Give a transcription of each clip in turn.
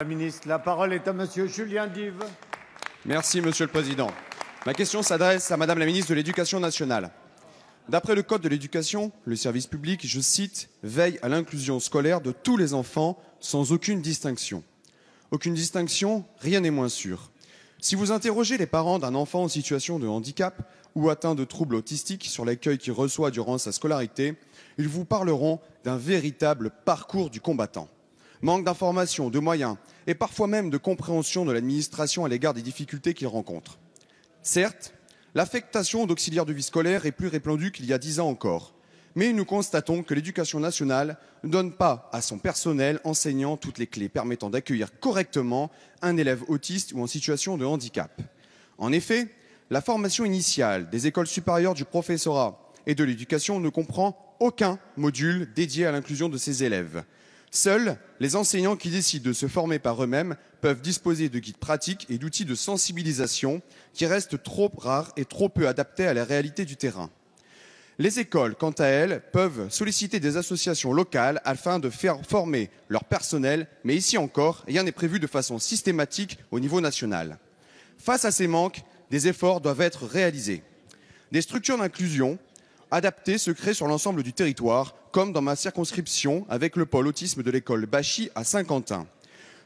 La ministre, la parole est à Monsieur Julien Dive. Merci, Monsieur le Président. Ma question s'adresse à Madame la ministre de l'Éducation nationale. D'après le Code de l'éducation, le service public, je cite, veille à l'inclusion scolaire de tous les enfants sans aucune distinction. Aucune distinction, rien n'est moins sûr. Si vous interrogez les parents d'un enfant en situation de handicap ou atteint de troubles autistiques sur l'accueil qu'il reçoit durant sa scolarité, ils vous parleront d'un véritable parcours du combattant. Manque d'informations, de moyens et parfois même de compréhension de l'administration à l'égard des difficultés qu'ils rencontrent. Certes, l'affectation d'auxiliaires de vie scolaire est plus répandue qu'il y a 10 ans encore. Mais nous constatons que l'éducation nationale ne donne pas à son personnel enseignant toutes les clés permettant d'accueillir correctement un élève autiste ou en situation de handicap. En effet, la formation initiale des écoles supérieures du professorat et de l'éducation ne comprend aucun module dédié à l'inclusion de ces élèves. Seuls les enseignants qui décident de se former par eux-mêmes peuvent disposer de guides pratiques et d'outils de sensibilisation qui restent trop rares et trop peu adaptés à la réalité du terrain. Les écoles, quant à elles, peuvent solliciter des associations locales afin de faire former leur personnel, mais ici encore, rien n'est prévu de façon systématique au niveau national. Face à ces manques, des efforts doivent être réalisés. Des structures d'inclusion adaptées se créent sur l'ensemble du territoire, comme dans ma circonscription avec le pôle autisme de l'école Bachy à Saint-Quentin.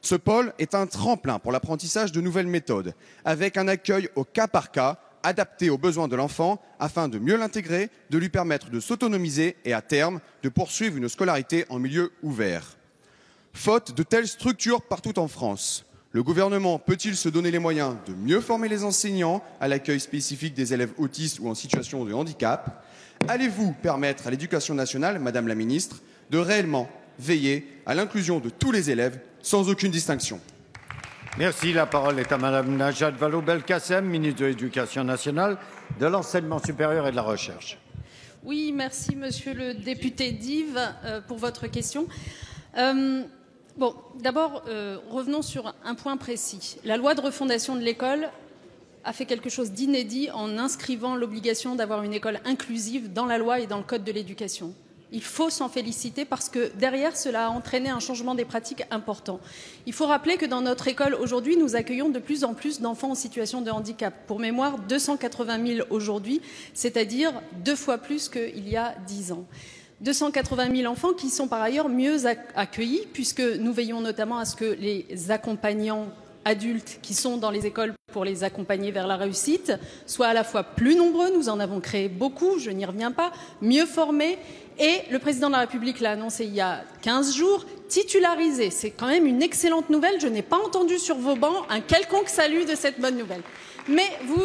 Ce pôle est un tremplin pour l'apprentissage de nouvelles méthodes, avec un accueil au cas par cas, adapté aux besoins de l'enfant afin de mieux l'intégrer, de lui permettre de s'autonomiser et à terme de poursuivre une scolarité en milieu ouvert. Faute de telles structures partout en France, le gouvernement peut-il se donner les moyens de mieux former les enseignants à l'accueil spécifique des élèves autistes ou en situation de handicap? Allez-vous permettre à l'éducation nationale, Madame la ministre, de réellement veiller à l'inclusion de tous les élèves sans aucune distinction? Merci. La parole est à Madame Najat Vallaud-Belkacem, ministre de l'Éducation nationale, de l'enseignement supérieur et de la recherche. Oui, merci Monsieur le député Dive pour votre question. D'abord, revenons sur un point précis. La loi de refondation de l'école a fait quelque chose d'inédit en inscrivant l'obligation d'avoir une école inclusive dans la loi et dans le Code de l'éducation. Il faut s'en féliciter parce que derrière, cela a entraîné un changement des pratiques important. Il faut rappeler que dans notre école, aujourd'hui, nous accueillons de plus en plus d'enfants en situation de handicap. Pour mémoire, 280 000 aujourd'hui, c'est-à-dire 2 fois plus qu'il y a 10 ans. 280 000 enfants qui sont par ailleurs mieux accueillis, puisque nous veillons notamment à ce que les accompagnants adultes qui sont dans les écoles pour les accompagner vers la réussite soient à la fois plus nombreux, nous en avons créé beaucoup, je n'y reviens pas, mieux formés, et le président de la République l'a annoncé il y a 15 jours, titularisé. C'est quand même une excellente nouvelle, je n'ai pas entendu sur vos bancs un quelconque salut de cette bonne nouvelle. Mais vous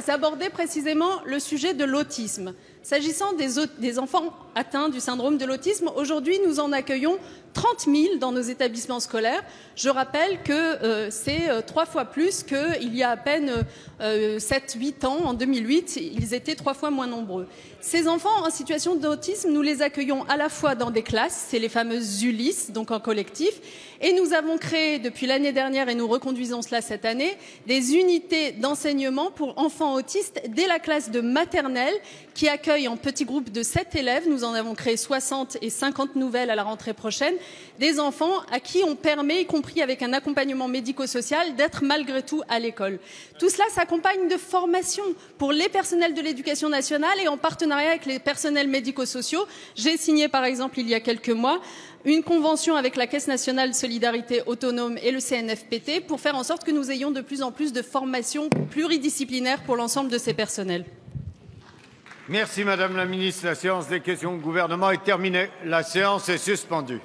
abordez précisément le sujet de l'autisme. S'agissant des enfants atteints du syndrome de l'autisme, aujourd'hui nous en accueillons 30 000 dans nos établissements scolaires. Je rappelle que c'est 3 fois plus qu'il y a à peine 7-8 ans. En 2008, ils étaient 3 fois moins nombreux. Ces enfants en situation d'autisme, nous les accueillons à la fois dans des classes, c'est les fameuses ULIS, donc en collectif, et nous avons créé depuis l'année dernière, et nous reconduisons cela cette année, des unités d'enseignement pour enfants autistes dès la classe de maternelle qui accueillent en petits groupes de 7 élèves. Nous en avons créé 60 et 50 nouvelles à la rentrée prochaine. Des enfants à qui on permet, y compris avec un accompagnement médico-social, d'être malgré tout à l'école. Tout cela s'accompagne de formation pour les personnels de l'éducation nationale et en partenariat avec les personnels médico-sociaux. J'ai signé par exemple il y a quelques mois une convention avec la Caisse nationale de solidarité autonome et le CNFPT pour faire en sorte que nous ayons de plus en plus de formations pluridisciplinaires pour l'ensemble de ces personnels. Merci Madame la ministre. La séance des questions au gouvernement est terminée. La séance est suspendue.